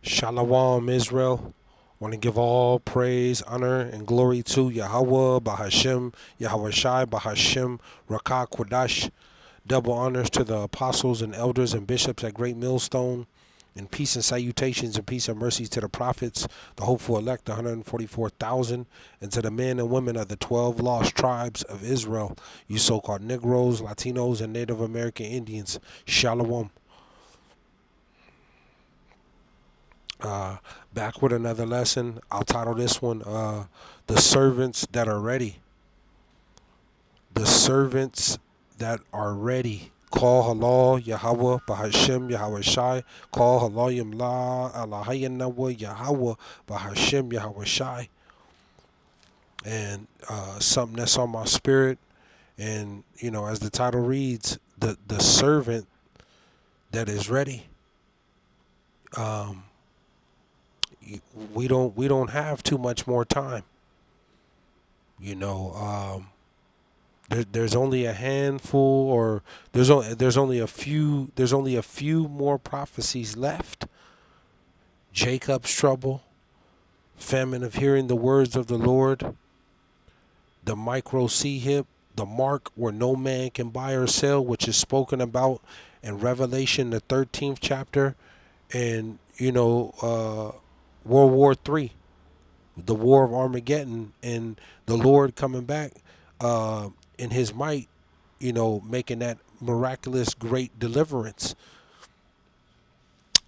Shalom, Israel. Want to give all praise, honor, and glory to Yahawah, BAHASHAM, YAHAWAHSHI, BAHASHAM, Rakah, Quadash. Double honors to the apostles and elders and bishops at Great Millstone. And peace and salutations and peace and mercies to the prophets, the hopeful elect, the 144,000, and to the men and women of the 12 lost tribes of Israel, you so-called Negroes, Latinos, and Native American Indians. Shalom. Back with another lesson. I'll title this one, The Servants That Are Ready. The servants that are ready. Call halal Yahawah, BAHASHAM, YAHAWAHSHI. Call halal la Allahayanawa Yahawah, BAHASHAM, YAHAWAHSHI. And something that's on my spirit. And, you know, as the title reads, the servant that is ready. We don't have too much more time. You know, there's only a handful, or there's only a few more prophecies left. Jacob's trouble, famine of hearing the words of the Lord, the micro sea hip, the mark where no man can buy or sell, which is spoken about in Revelation the 13th chapter, and World War III, the War of Armageddon, and the Lord coming back in His might, making that miraculous great deliverance.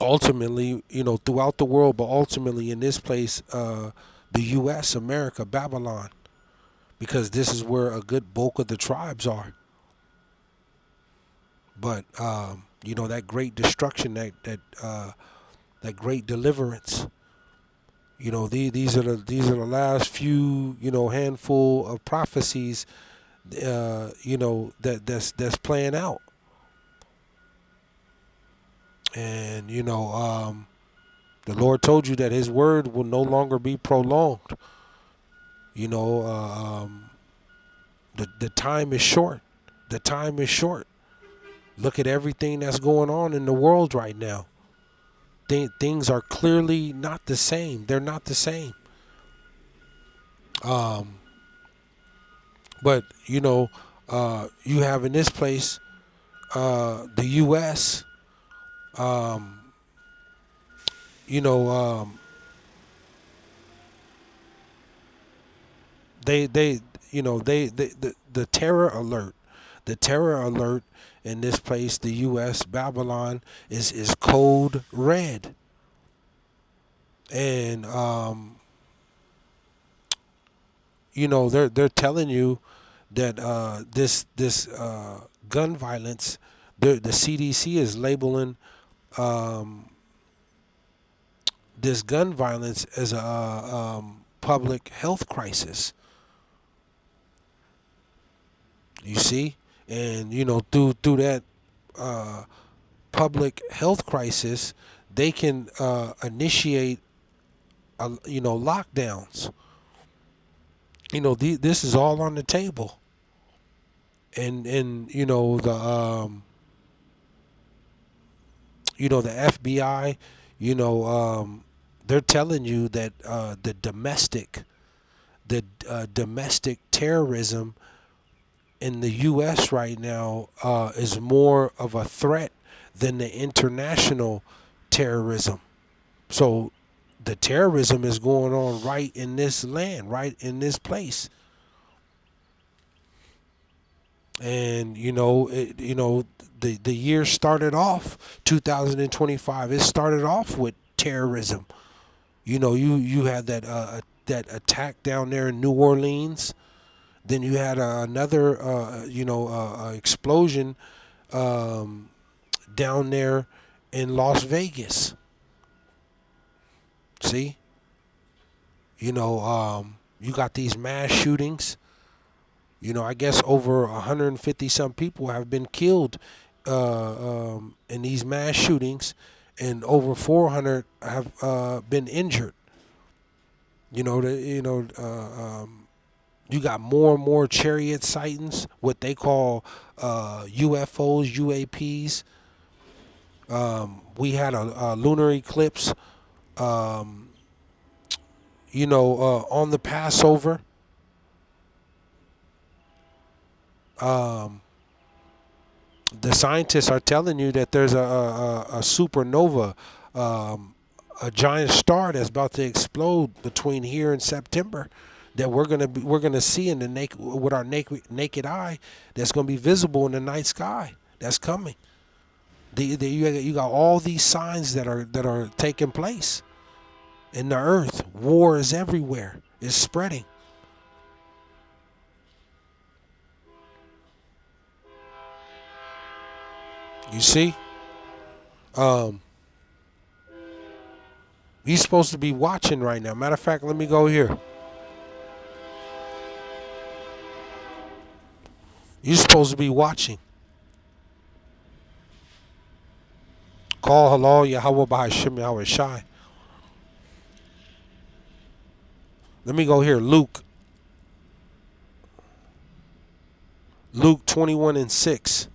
Ultimately, throughout the world, but ultimately in this place, the U.S., America, Babylon, because this is where a good bulk of the tribes are. But that great destruction, that great deliverance. These are the last few handful of prophecies that's playing out. And the Lord told you that His word will no longer be prolonged. The time is short. The time is short. Look at everything that's going on in the world right now. Things are clearly not the same. They're not the same. But you have in this place, the U.S. The terror alert, in this place, the U.S. Babylon is code red, and they're telling you that this gun violence, the CDC is labeling this gun violence as a public health crisis. You see, and through that public health crisis, they can initiate lockdowns. This is all on the table, and the FBI, they're telling you that the domestic terrorism in the U.S. right now is more of a threat than the international terrorism. So the terrorism is going on right in this land, right in this place. And the year started off 2025. It started off with terrorism. You had that attack down there in New Orleans. Then you had another explosion down there in Las Vegas. See, you got these mass shootings. I guess over 150 some people have been killed in these mass shootings, and over 400 have been injured. You got more and more chariot sightings, what they call UFOs, UAPs. We had a lunar eclipse Um, on the Passover, um, the scientists are telling you that there's a supernova, um, a giant star that's about to explode between here and September, that we're gonna see in the with our naked eye, that's gonna be visible in the night sky. That's coming. You got all these signs that are taking place in the earth. War is everywhere. It's spreading. You see, um, you're supposed to be watching right now. Matter of fact, let me go here. You're supposed to be watching. Call hello Yahawah BAHASHAM YAHAWAHSHI. Let me go here. Luke 21 and 6.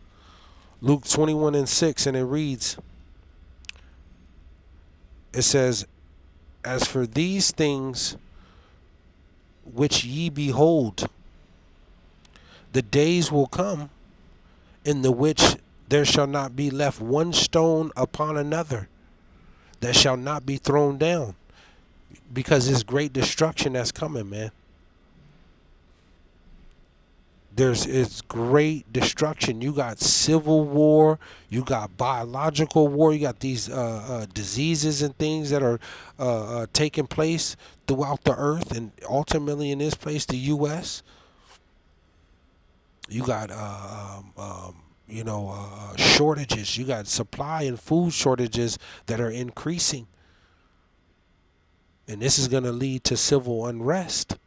Luke 21 and 6, and it reads, it says, as for these things which ye behold, the days will come in the which there shall not be left one stone upon another that shall not be thrown down, because it's great destruction that's coming, man. It's great destruction. You got civil war, you got biological war, you got these diseases and things that are taking place throughout the earth, and ultimately in this place, the U.S. You got shortages. You got supply and food shortages that are increasing, and this is going to lead to civil unrest,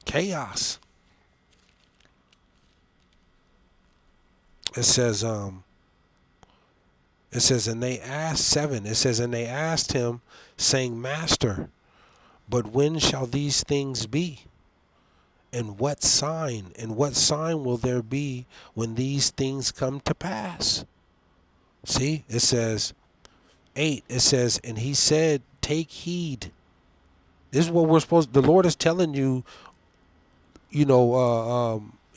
chaos. It says, and they asked 7. It says, and they asked him, saying, Master, but when shall these things be? And what sign will there be when these things come to pass? See, it says, 8, it says, and he said, take heed. This is what we're supposed, the Lord is telling you,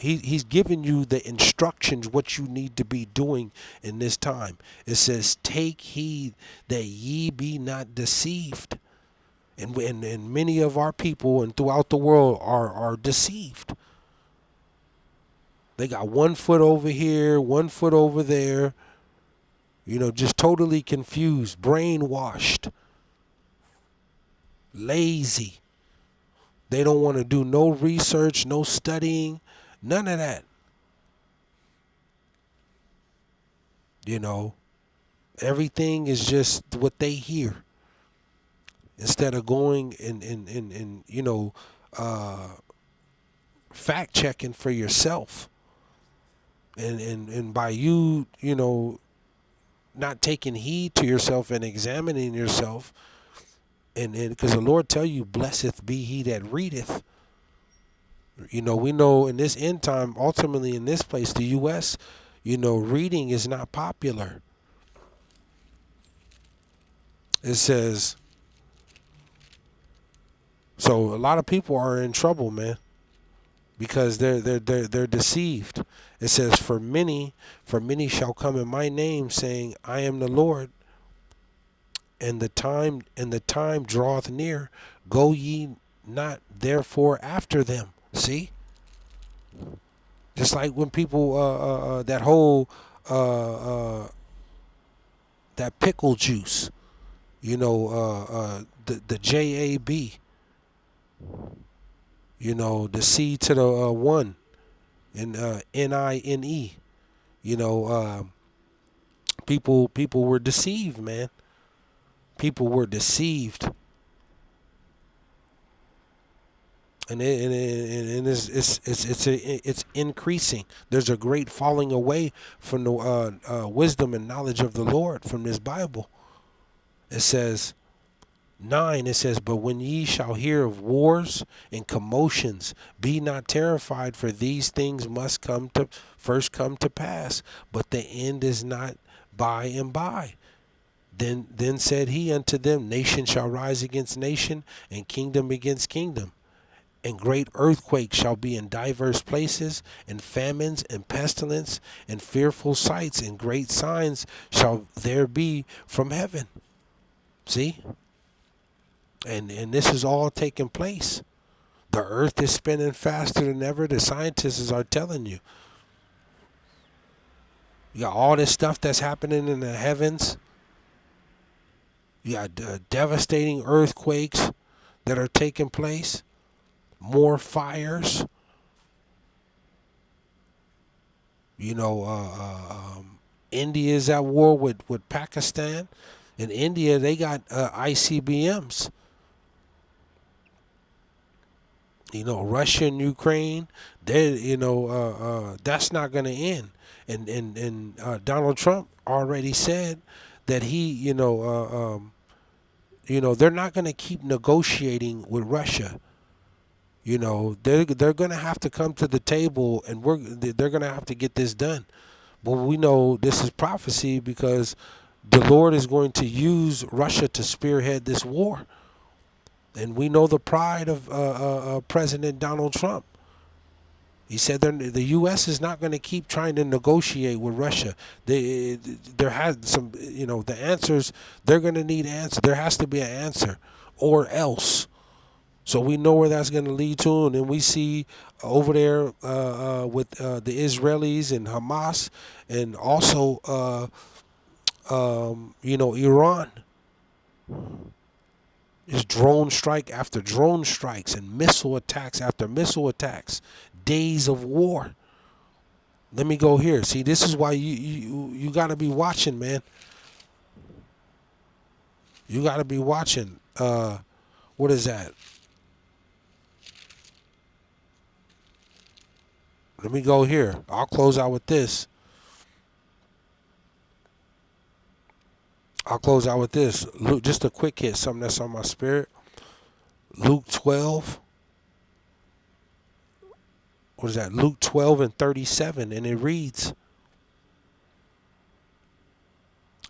he's giving you the instructions, what you need to be doing in this time. It says, take heed that ye be not deceived. And many of our people and throughout the world are deceived. They got 1 foot over here, 1 foot over there, just totally confused, brainwashed, lazy. They don't want to do no research, no studying, none of that. Everything is just what they hear. Instead of going and fact checking for yourself. And by you, not taking heed to yourself and examining yourself, and because the Lord tell you, blessed be he that readeth. We know in this end time, ultimately in this place, the U.S., reading is not popular. It says, so a lot of people are in trouble, man, because they're deceived. It says, for many shall come in my name, saying, I am the Lord, and the time draweth near. Go ye not therefore after them. See, just like when people that whole that pickle juice, the JAB, the C to the 1, and NINE. People were deceived, man. People were deceived, and it's increasing. There's a great falling away from the wisdom and knowledge of the Lord from this Bible. It says, 9, it says, but when ye shall hear of wars and commotions, be not terrified, for these things must first come to pass, but the end is not by and by. Then said he unto them, Nation shall rise against nation, and kingdom against kingdom. And great earthquakes shall be in diverse places, and famines, and pestilence, and fearful sights, and great signs shall there be from heaven. See? And this is all taking place. The earth is spinning faster than ever. The scientists are telling you. You got all this stuff that's happening in the heavens. You got devastating earthquakes that are taking place. More fires. You know, India is at war with Pakistan. In India, they got ICBMs. You know, Russia and Ukraine, that's not going to end. And Donald Trump already said that they're not going to keep negotiating with Russia. You know, they're going to have to come to the table, and they're going to have to get this done. But we know this is prophecy because the Lord is going to use Russia to spearhead this war. And we know the pride of President Donald Trump. He said the U.S. is not going to keep trying to negotiate with Russia. There has some, the answers, they're going to need answers. There has to be an answer or else. So we know where that's going to lead to. And then we see over there with the Israelis and Hamas, and also, Iran. Is drone strike after drone strikes and missile attacks after missile attacks. Days of war. Let me go here. See, this is why you got to be watching, man. You got to be watching. What is that? Let me go here. I'll close out with this. Luke, just a quick hit, something that's on my spirit. Luke 12. What is that? Luke 12 and 37. And it reads,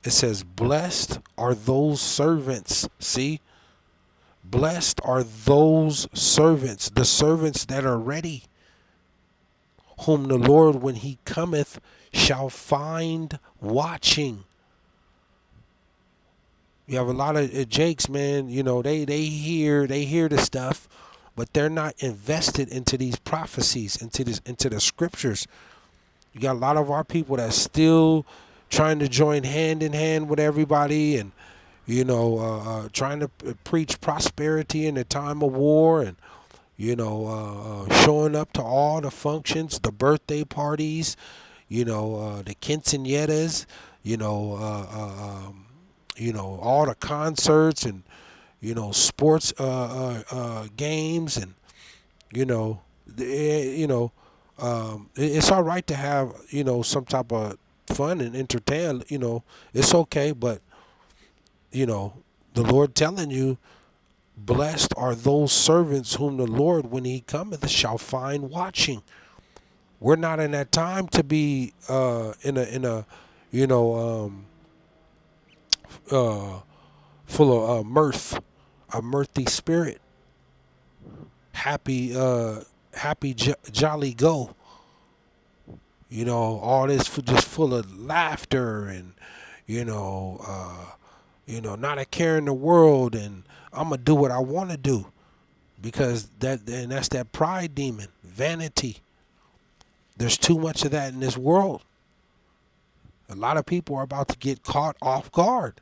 it says, blessed are those servants. See? Blessed are those servants, the servants that are ready, whom the Lord, when he cometh, shall find watching. You have a lot of Jakes, man. They hear the stuff, but they're not invested into these prophecies, into the scriptures. You got a lot of our people that's still trying to join hand in hand with everybody, and trying to preach prosperity in a time of war, and showing up to all the functions, the birthday parties, the quinceañeras, all the concerts and, sports games, and, it's all right to have, some type of fun and entertain, it's okay. But, the Lord telling you, blessed are those servants whom the Lord, when he cometh, shall find watching. We're not in that time to be full of mirth, a mirthy spirit, happy, jolly go. All this just full of laughter, and not a care in the world, and I'm gonna do what I want to do, because that's that pride demon, vanity. There's too much of that in this world. A lot of people are about to get caught off guard.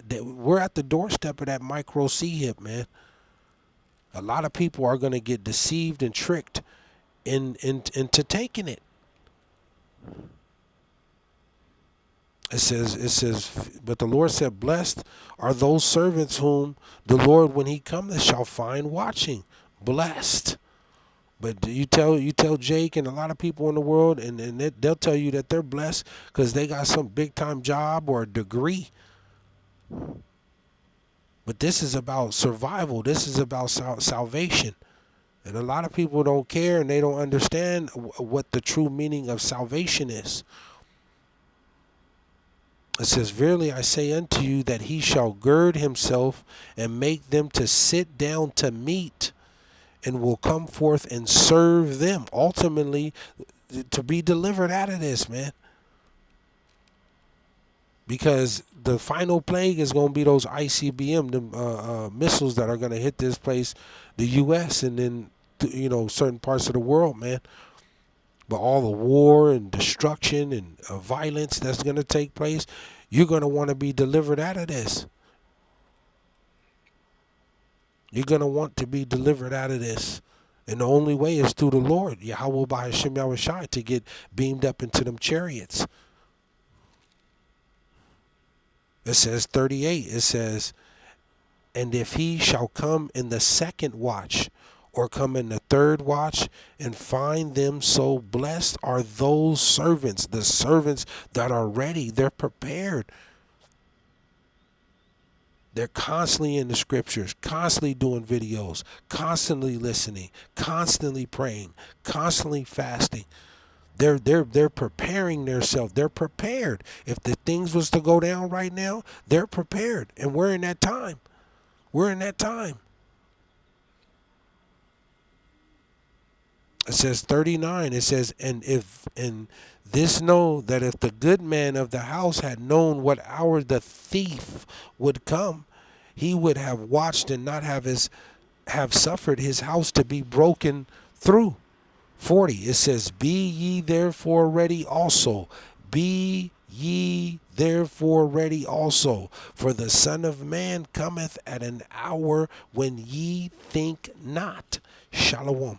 We're at the doorstep of that micro C-hip, man. A lot of people are going to get deceived and tricked into taking it. It says, but the Lord said, blessed are those servants whom the Lord, when he cometh, shall find watching. Blessed. But you tell Jake and a lot of people in the world, and they'll tell you that they're blessed because they got some big time job or a degree. But this is about survival. This is about salvation. And a lot of people don't care, and they don't understand what the true meaning of salvation is. It says, verily I say unto you that he shall gird himself and make them to sit down to meat, and will come forth and serve them. Ultimately, to be delivered out of this, man. Because the final plague is going to be those ICBM, the missiles that are going to hit this place, the U.S. and then, certain parts of the world, man. But all the war and destruction and violence that's going to take place, you're going to want to be delivered out of this. You're going to want to be delivered out of this. And the only way is through the Lord, YAHAWAH, BAHASHAM, YAHAWAHSHI, to get beamed up into them chariots. It says 38, it says, and if he shall come in the second watch, or come in the third watch, and find them so, blessed are those servants, the servants that are ready, they're prepared. They're constantly in the scriptures, constantly doing videos, constantly listening, constantly praying, constantly fasting. They're preparing themselves. They're prepared. If the things was to go down right now, they're prepared. And we're in that time. We're in that time. It says 39, it says, and this know that if the good man of the house had known what hour the thief would come, he would have watched and not have suffered his house to be broken through. 40, it says, be ye therefore ready also. Be ye therefore ready also. For the Son of Man cometh at an hour when ye think not. Shalom.